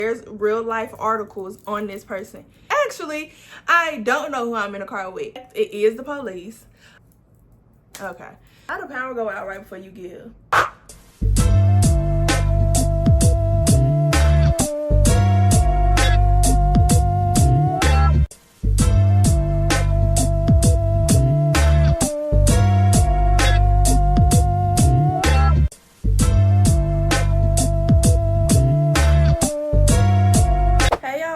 There's real life articles on this person. Actually, I don't know who I'm in a car with. It is the police. Okay. How the power go out right before you give?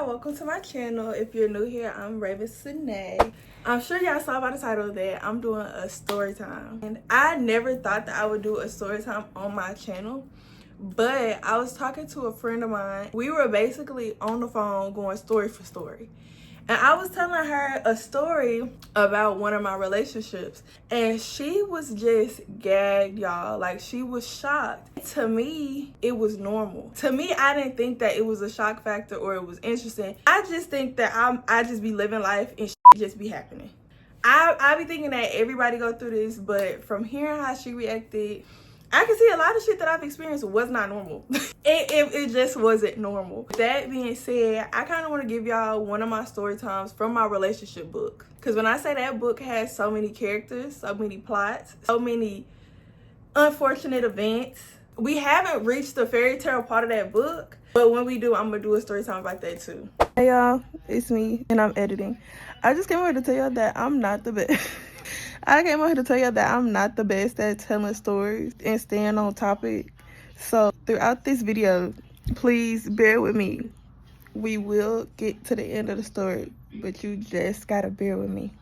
Welcome to my channel. If you're new here, I'm Raven Sine. I'm sure y'all saw by the title that I'm doing a story time, and I never thought that I would do a story time on my channel, but I was talking to a friend of mine. We were basically on the phone going story for story, and I was telling her a story about one of my relationships, and she was just gagged, y'all. Like, she was shocked. To me, it was normal. To me, I didn't think that it was a shock factor or it was interesting. I just think that I just be living life and shit just be happening. I be thinking that everybody go through this, but from hearing how she reacted, I can see a lot of shit that I've experienced was not normal. it just wasn't normal. That being said, I kind of want to give y'all one of my story times from my relationship book. Because when I say that book has so many characters, so many plots, so many unfortunate events. We haven't reached the fairy tale part of that book, but when we do, I'm going to do a story time like that too. Hey y'all, it's me and I'm editing. I just came over to tell y'all that I'm not the best. I came over here to tell you that I'm not the best at telling stories and staying on topic. So throughout this video, please bear with me. We will get to the end of the story, but you just gotta bear with me.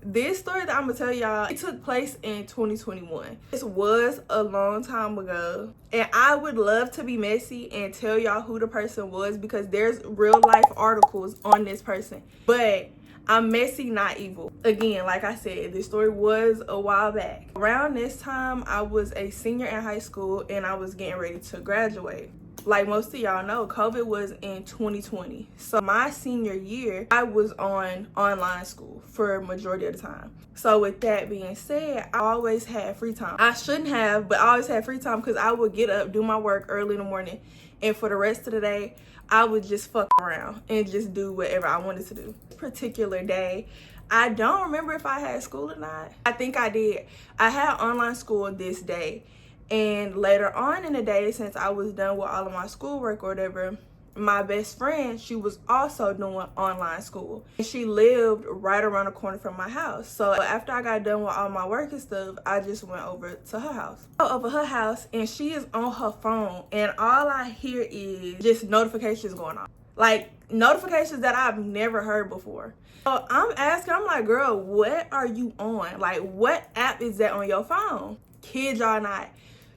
This story that I'm gonna tell y'all, it took place in 2021. This was a long time ago, and I would love to be messy and tell y'all who the person was because there's real life articles on this person. But I'm messy, not evil. Again, like I said, this story was a while back. Around this time, I was a senior in high school and I was getting ready to graduate. Like most of y'all know, COVID was in 2020. So my senior year, I was on online school for a majority of the time. So with that being said, I always had free time. I shouldn't have, but I always had free time because I would get up, do my work early in the morning, and for the rest of the day, I would just fuck around and just do whatever I wanted to do. This particular day, I don't remember if I had school or not. I think I did. I had online school this day. And later on in the day, since I was done with all of my schoolwork or whatever, my best friend, she was also doing online school. And she lived right around the corner from my house. So after I got done with all my work and stuff, I just went over to her house. Over her house, and she is on her phone, and all I hear is just notifications going on. Like, notifications that I've never heard before. So I'm asking, I'm like, girl, what are you on? Like, what app is that on your phone? Kid y'all not.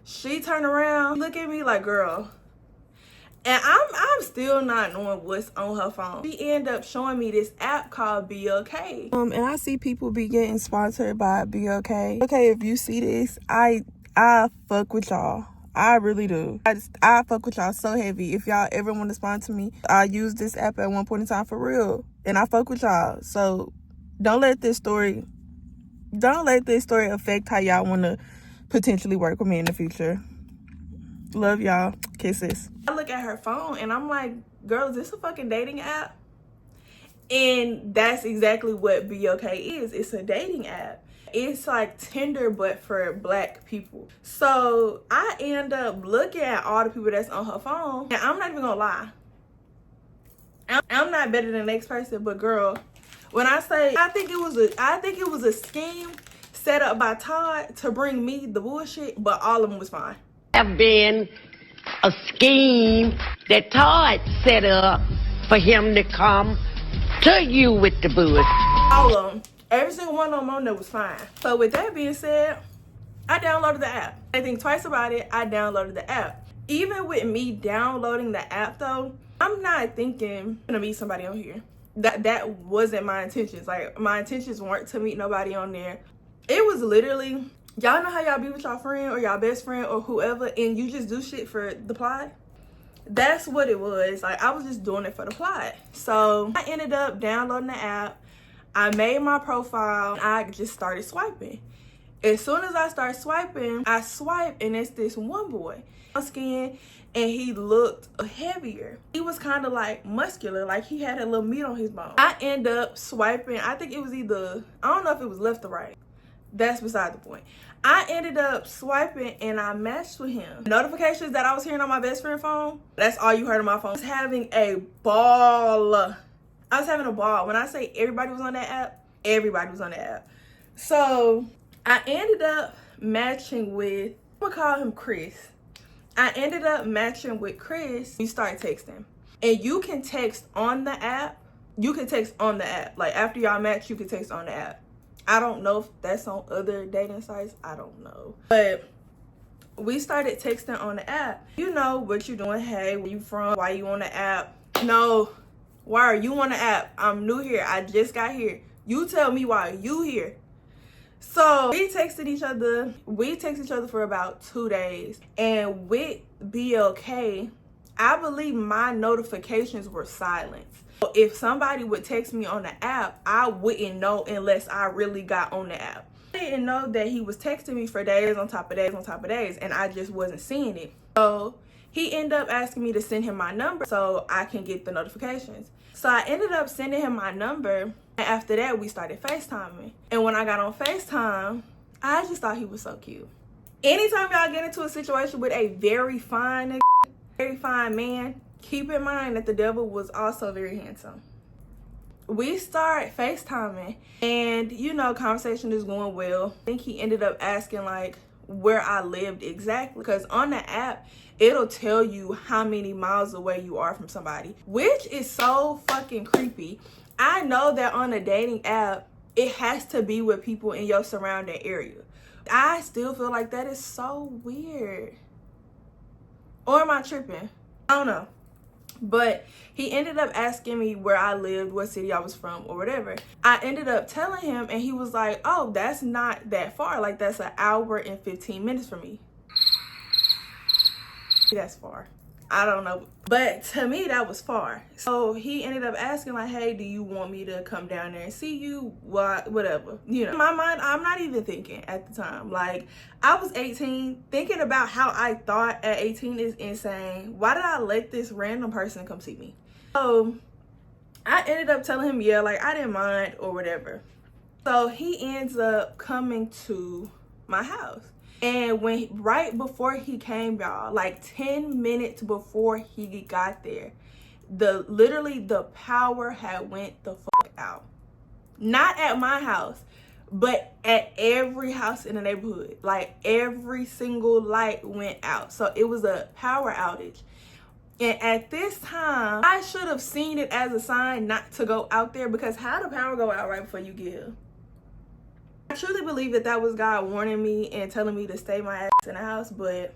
She turned around, look at me like, girl. And I'm still not knowing what's on her phone. She ended up showing me this app called Be Okay. And I see people be getting sponsored by Be Okay. Okay, if you see this, I fuck with y'all. I really do. I fuck with y'all so heavy. If y'all ever want to sponsor me, I used this app at one point in time for real. And I fuck with y'all. So don't let this story affect how y'all want to potentially work with me in the future. Love y'all. Kisses. I look at her phone and I'm like, girl, is this a fucking dating app? And that's exactly what Be Okay is. It's a dating app. It's like Tinder, but for black people. So I end up looking at all the people that's on her phone, and I'm not even gonna lie. I'm not better than the next person, but girl, when I say I think it was a scheme set up by Todd to bring me the bullshit, but all of them was fine. Have been a scheme that Todd set up for him to come to you with the bullshit. All of them. Every single one of them on there was fine. So with that being said, I downloaded the app. I think twice about it, I downloaded the app. Even with me downloading the app though, I'm not thinking I'm gonna meet somebody on here. That wasn't my intentions. Like, my intentions weren't to meet nobody on there. It was literally, y'all know how y'all be with y'all friend or y'all best friend or whoever, and you just do shit for the plot? That's what it was. Like, I was just doing it for the plot. So I ended up downloading the app. I made my profile, and I just started swiping. As soon as I start swiping, I swipe, and it's this one boy. Skin, and he looked heavier. He was kind of like muscular, like he had a little meat on his bone. I end up swiping. I think it was either, I don't know if it was left or right. That's beside the point. I ended up swiping and I matched with him. Notifications that I was hearing on my best friend phone, that's all you heard on my phone. I was having a ball. I was having a ball. When I say everybody was on that app, everybody was on that app. So I ended up matching with, I'm gonna call him Chris. I ended up matching with Chris. We started texting. And you can text on the app. You can text on the app. Like after y'all match, you can text on the app. I don't know if that's on other dating sites. I don't know. But we started texting on the app. You know what you're doing. Hey, where you from? Why you on the app? No. Why are you on the app? I'm new here. I just got here. You tell me why you here. So we texted each other. We texted each other for about 2 days. And with BLK, I believe my notifications were silenced. If somebody would text me on the app, I wouldn't know unless I really got on the app. I didn't know that he was texting me for days on top of days on top of days, and I just wasn't seeing it. So he ended up asking me to send him my number so I can get the notifications. So I ended up sending him my number, and after that we started FaceTiming. And when I got on FaceTime, I just thought he was so cute. Anytime y'all get into a situation with a very fine man, keep in mind that the devil was also very handsome. We start FaceTiming and, you know, conversation is going well. I think he ended up asking like where I lived exactly, because on the app, it'll tell you how many miles away you are from somebody, which is so fucking creepy. I know that on a dating app, it has to be with people in your surrounding area. I still feel like that is so weird. Or am I tripping? I don't know. But he ended up asking me where I lived, what city I was from, or whatever. I ended up telling him, and he was like, oh, that's not that far. Like, that's an hour and 15 minutes for me. That's far. I don't know. But to me, that was far. So he ended up asking, like, hey, do you want me to come down there and see you? Whatever. You know, in my mind, I'm not even thinking at the time. Like, I was 18. Thinking about how I thought at 18 is insane. Why did I let this random person come see me? So I ended up telling him, yeah, like, I didn't mind or whatever. So he ends up coming to my house. And right before he came, y'all, like 10 minutes before he got there, literally the power had went the fuck out. Not at my house, but at every house in the neighborhood. Like every single light went out. So it was a power outage. And at this time, I should have seen it as a sign not to go out there, because how the power go out right before you get here? I truly believe that that was God warning me and telling me to stay my ass in the house, but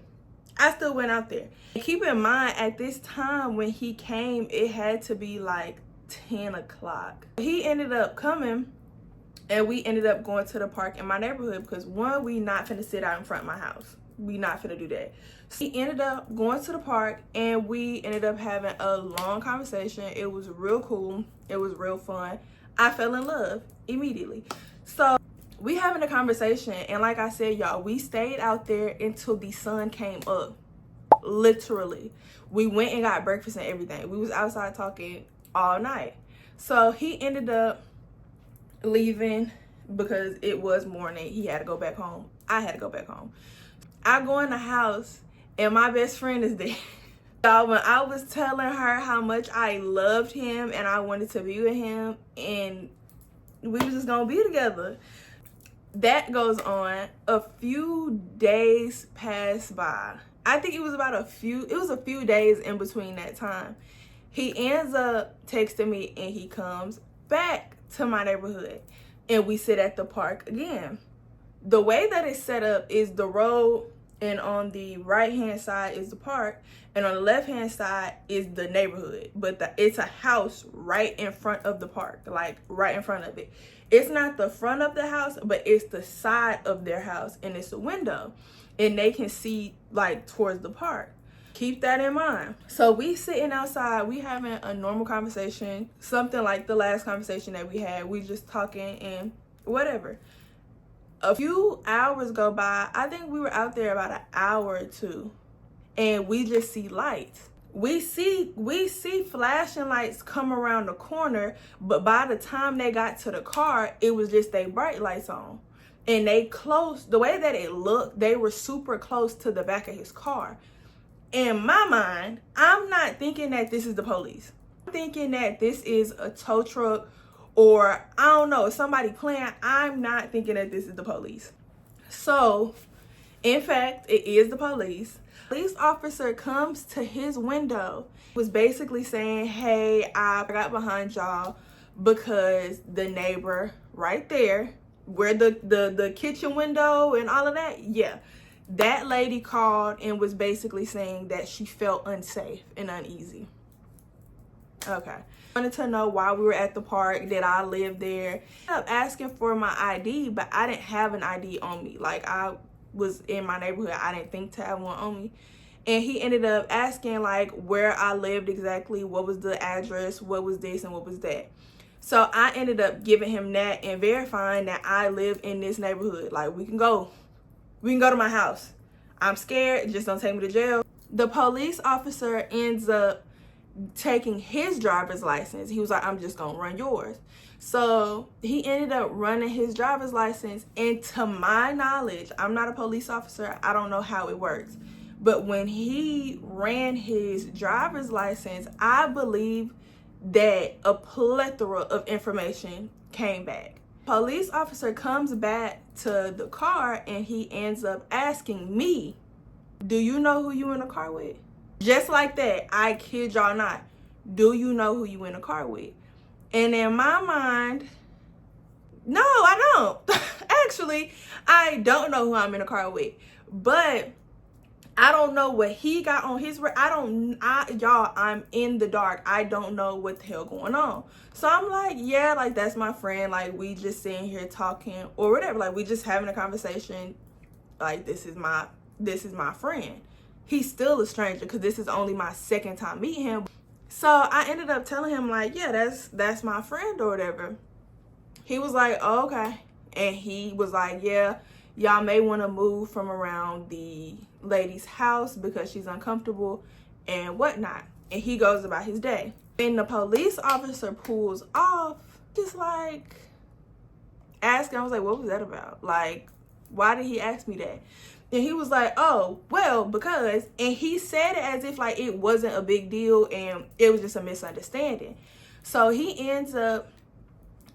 I still went out there. And keep in mind, at this time when he came, it had to be like 10 o'clock. He ended up coming, and we ended up going to the park in my neighborhood, because one, we not finna sit out in front of my house. We not finna do that. So he ended up going to the park, and we ended up having a long conversation. It was real cool. It was real fun. I fell in love immediately. So we having a conversation, and like I said, y'all, we stayed out there until the sun came up. Literally. We went and got breakfast and everything. We was outside talking all night. So he ended up leaving because it was morning. He had to go back home. I had to go back home. I go in the house, and my best friend is there. So when I was telling her how much I loved him and I wanted to be with him, and we were just gonna be together, that goes on. A few days pass by. I think it was a few days in between that time. He ends up texting me, and he comes back to my neighborhood, and we sit at the park again. The way that it's set up is the road, and on the right hand side is the park, and on the left hand side is the neighborhood. But it's a house right in front of the park, like right in front of it. It's not the front of the house, but it's the side of their house, and it's a window, and they can see like towards the park. Keep that in mind. So we sitting outside, we having a normal conversation, something like the last conversation that we had. We just talking and whatever. A few hours go by. I think we were out there about an hour or two, and we just see lights. We see flashing lights come around the corner, but by the time they got to the car, it was just they bright lights on. And they close, the way that it looked, they were super close to the back of his car. In my mind, I'm not thinking that this is the police. I'm thinking that this is a tow truck, or I don't know, somebody playing. I'm not thinking that this is the police. So, in fact, it is the police. Police officer comes to his window, was basically saying, hey, I got behind y'all because the neighbor right there, where the kitchen window and all of that, yeah, that lady called and was basically saying that she felt unsafe and uneasy. Okay. Wanted to know why we were at the park, that I lived there. I ended up asking for my ID, but I didn't have an ID on me. Like, I was in my neighborhood, I didn't think to have one on me. And he ended up asking like where I lived exactly, what was the address, what was this and what was that. So I ended up giving him that and verifying that I live in this neighborhood. Like, we can go to my house. I'm scared, just don't take me to jail. The police officer ends up taking his driver's license. He was like, I'm just gonna run yours. So he ended up running his driver's license, and to my knowledge, I'm not a police officer, I don't know how it works, but when he ran his driver's license, I believe that a plethora of information came back. Police officer comes back to the car and he ends up asking me, do you know who you in the car with? Just like that, I kid y'all not. Do you know who you in the car with? And in my mind, no, I don't. Actually, I don't know who I'm in the car with. But I don't know what he got on his, y'all, I'm in the dark. I don't know what the hell going on. So I'm like, yeah, like that's my friend. Like, we just sitting here talking or whatever. Like, we just having a conversation. Like, this is my friend. He's still a stranger because this is only my second time meeting him. So I ended up telling him like, yeah, that's my friend or whatever. He was like, oh, okay. And he was like, yeah, y'all may want to move from around the lady's house because she's uncomfortable and whatnot. And he goes about his day. And the police officer pulls off, just like asking, I was like, what was that about? Like, why did he ask me that? And he was like, oh, well, because, and he said it as if like it wasn't a big deal and it was just a misunderstanding. So he ends up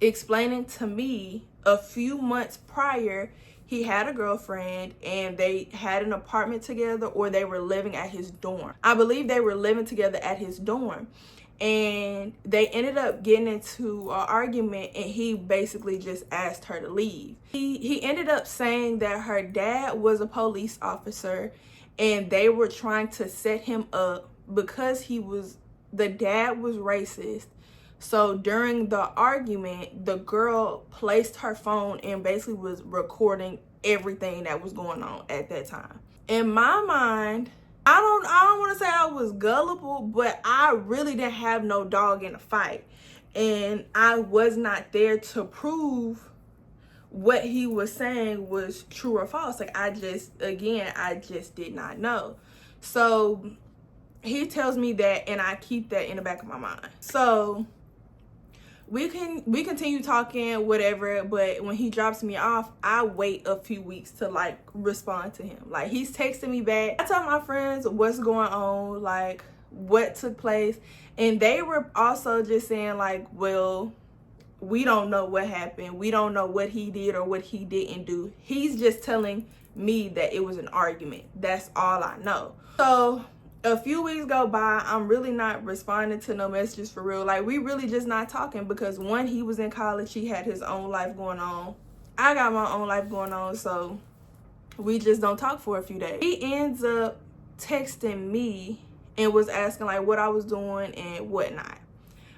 explaining to me a few months prior, he had a girlfriend and they had an apartment together, or they were living at his dorm. I believe they were living together at his dorm. And they ended up getting into an argument and he basically just asked her to leave. He ended up saying that her dad was a police officer and they were trying to set him up because the dad was racist. So during the argument, the girl placed her phone and basically was recording everything that was going on at that time. In my mind, I don't want to say I was gullible, but I really didn't have no dog in the fight. And I was not there to prove what he was saying was true or false. Like, I just did not know. So he tells me that, and I keep that in the back of my mind. So we continue talking, whatever, but when he drops me off, I wait a few weeks to like respond to him. Like, he's texting me back. I tell my friends what's going on, like what took place, and they were also just saying like, well, we don't know what happened. We don't know what he did or what he didn't do. He's just telling me that it was an argument. That's all I know. So a few weeks go by, I'm really not responding to no messages for real. Like, we really just not talking because one, he was in college, he had his own life going on. I got my own life going on, so we just don't talk for a few days. He ends up texting me and was asking like what I was doing and whatnot.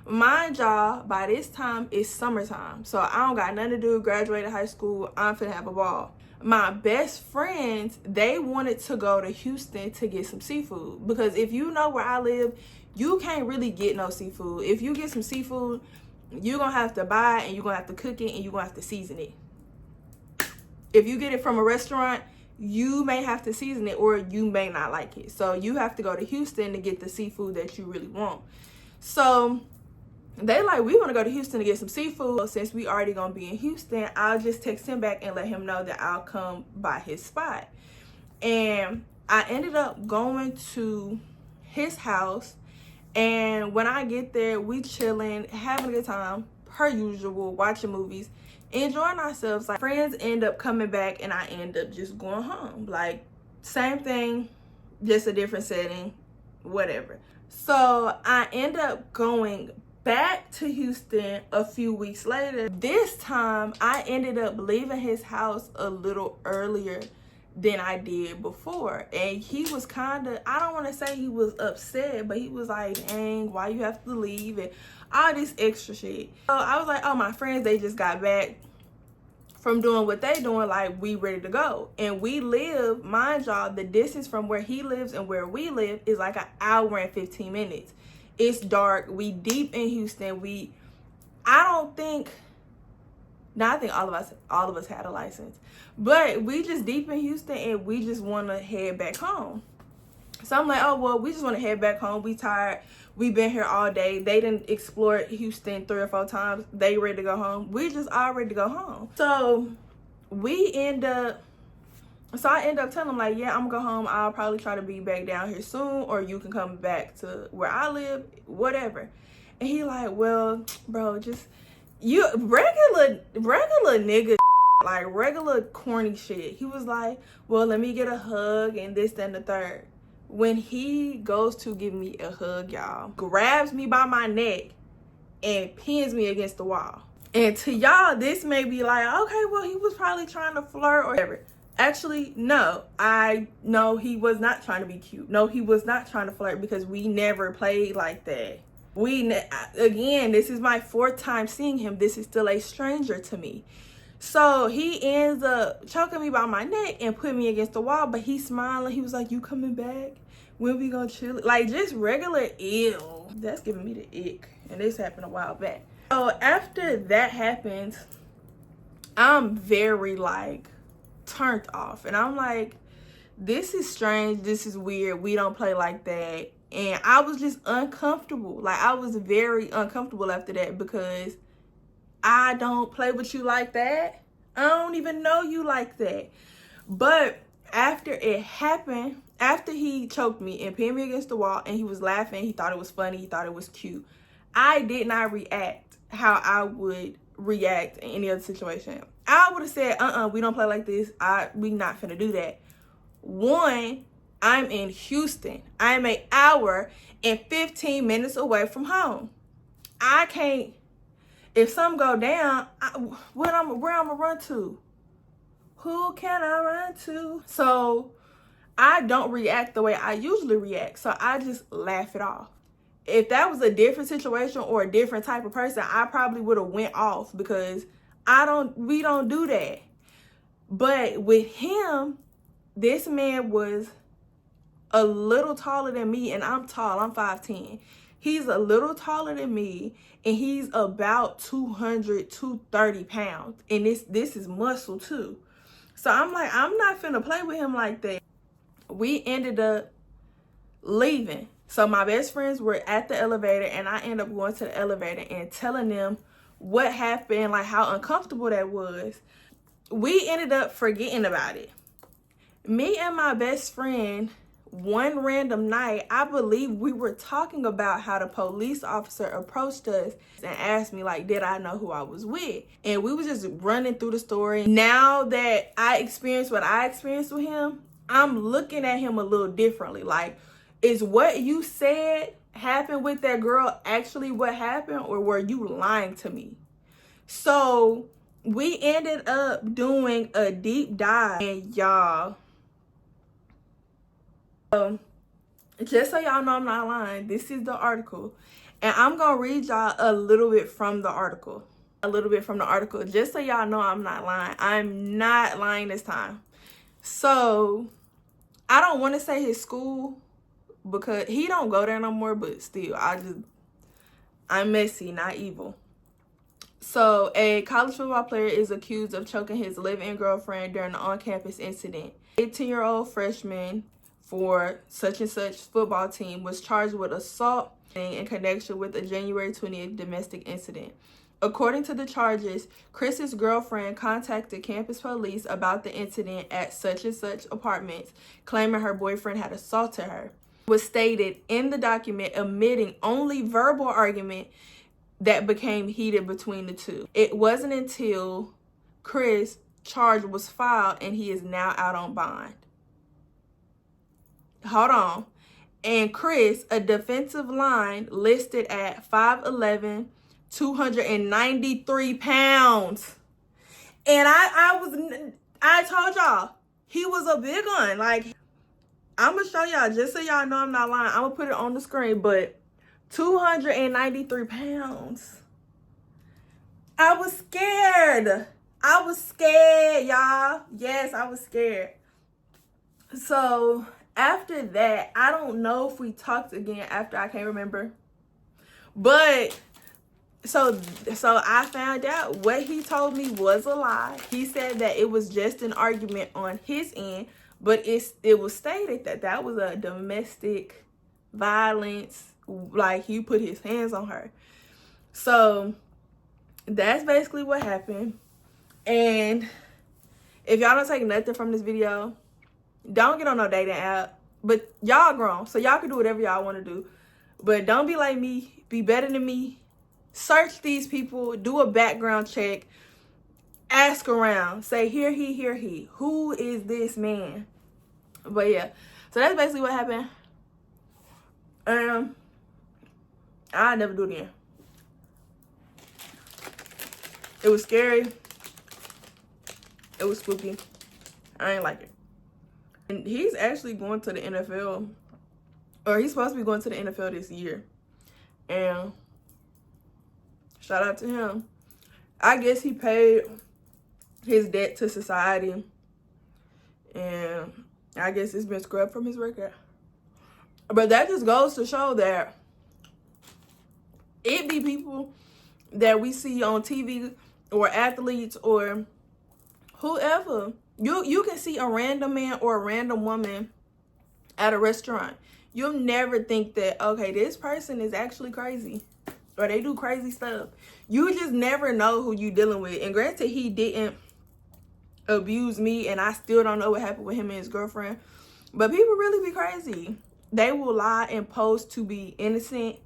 Mind y'all, by this time it's summertime, so I don't got nothing to do, graduated high school, I'm finna have a ball. My best friends, they wanted to go to Houston to get some seafood, because if you know where I live, you can't really get no seafood. If you get some seafood, you're gonna have to buy it and you're gonna have to cook it and you're gonna have to season it. If you get it from a restaurant, you may have to season it or you may not like it. So you have to go to Houston to get the seafood that you really want. So they like, we want to go to Houston to get some seafood. Since we already gonna be in Houston, I'll just text him back and let him know that I'll come by his spot. And I ended up going to his house, and when I get there, we chilling, having a good time, per usual, watching movies, enjoying ourselves. Like, friends end up coming back and I end up just going home. Like, same thing, just a different setting, whatever. So I end up going back to Houston a few weeks later. This time I ended up leaving his house a little earlier than I did before, and he was kind of, I don't want to say he was upset, but he was like, dang, why you have to leave and all this extra shit. So I was like, oh, my friends, they just got back from doing what they doing, like, we ready to go. And we live, mind y'all, the distance from where he lives and where we live is like an hour and 15 minutes. It's dark, we deep in Houston. I think all of us had a license, but we just deep in Houston and we just want to head back home. So I'm like, oh, well, we just want to head back home. We tired. We've been here all day. They didn't explore Houston 3 or 4 times. They ready to go home. We just all ready to go home. So I end up telling them, like, yeah, I'm gonna go home. I'll probably try to be back down here soon, or you can come back to where I live, whatever. And he like, well, bro, just you regular nigga, like regular corny shit. He was like, well, let me get a hug and this, that, and the third. When he goes to give me a hug, y'all, grabs me by my neck and pins me against the wall. And to y'all, this may be like, okay, well, he was probably trying to flirt or whatever. Actually, no, I know he was not trying to be cute. No, he was not trying to flirt, because we never played like that. Again, this is my 4th time seeing him. This is still a stranger to me. So he ends up choking me by my neck and putting me against the wall, but he's smiling. He was like, you coming back? When we gonna chill? Like, just regular ill. That's giving me the ick. And this happened a while back. So after that happens, I'm very like turned off. And I'm like, this is strange. This is weird. We don't play like that. And I was just uncomfortable. Like, I was very uncomfortable after that, because I don't play with you like that. I don't even know you like that. But after it happened, after he choked me and pinned me against the wall and he was laughing, he thought it was funny, he thought it was cute, I did not react how I would react in any other situation. I would have said, we don't play like this. We not finna do that. One, I'm in Houston. I'm an hour and 15 minutes away from home. I can't, if something go down, where I'm gonna run to? Who can I run to? So I don't react the way I usually react. So I just laugh it off. If that was a different situation or a different type of person, I probably would have went off, because we don't do that. But with him, this man was a little taller than me, and I'm tall. I'm 5'10". He's a little taller than me, and he's about 230 pounds. And this is muscle too. So I'm like, I'm not finna play with him like that. We ended up leaving. So my best friends were at the elevator, and I ended up going to the elevator and telling them what happened, like how uncomfortable that was. We ended up forgetting about it. Me and my best friend, one random night, I believe we were talking about how the police officer approached us and asked me, like, did I know who I was with? And we was just running through the story. Now that I experienced what I experienced with him, I'm looking at him a little differently. Like, is what you said happened with that girl actually what happened, or were you lying to me? So we ended up doing a deep dive, and y'all, just so y'all know I'm not lying, this is the article, and I'm gonna read y'all a little bit from the article, just so y'all know I'm not lying. I'm not lying this time. So I don't want to say his school, because he don't go there no more, but still, I'm messy, not evil. So a college football player is accused of choking his live-in girlfriend during an on-campus incident. 18-year-old freshman for such and such football team was charged with assault in connection with a January 20th domestic incident. According to the charges, Chris's girlfriend contacted campus police about the incident at such and such apartments, claiming her boyfriend had assaulted her. It was stated in the document omitting only verbal argument that became heated between the two. It wasn't until Chris' charge was filed and he is now out on bond. Hold on. And Chris, a defensive line listed at 5'11", 293 pounds. And I told y'all, he was a big one. Like, I'm going to show y'all, just so y'all know I'm not lying. I'm going to put it on the screen, but 293 pounds. I was scared. I was scared, y'all. Yes, I was scared. So after that, I don't know if we talked again after, I can't remember. But so I found out what he told me was a lie. He said that it was just an argument on his end, but it was stated that that was a domestic violence, like he put his hands on her. So that's basically what happened. And if y'all don't take nothing from this video, don't get on no dating app. But y'all grown, so y'all can do whatever y'all want to do. But don't be like me. Be better than me. Search these people. Do a background check. Ask around. Say, here he. Who is this man? But yeah. So that's basically what happened. I'll never do it again. It was scary. It was spooky. I ain't like it. And he's actually going to the NFL. Or he's supposed to be going to the NFL this year. And shout out to him. I guess he paid his debt to society. And I guess it's been scrubbed from his record. But that just goes to show that it be people that we see on TV or athletes or whoever. You can see a random man or a random woman at a restaurant. You'll never think that, okay, this person is actually crazy or they do crazy stuff. You just never know who you dealing with. And granted, he didn't abuse me, and I still don't know what happened with him and his girlfriend. But people really be crazy. They will lie and post to be innocent.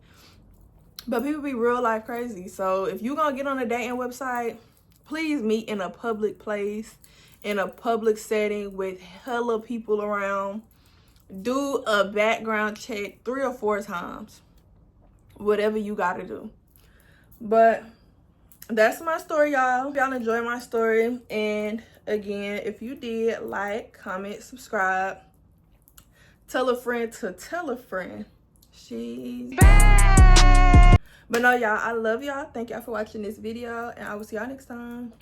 But people be real life crazy. So if you gonna get on a dating website, please meet in a public place, in a public setting with hella people around. Do a background check 3 or 4 times. Whatever you gotta do. But that's my story, y'all. Hope y'all enjoyed my story. And again, if you did, like, comment, subscribe. Tell a friend to tell a friend. She's bad. But no, y'all, I love y'all. Thank y'all for watching this video, and I will see y'all next time.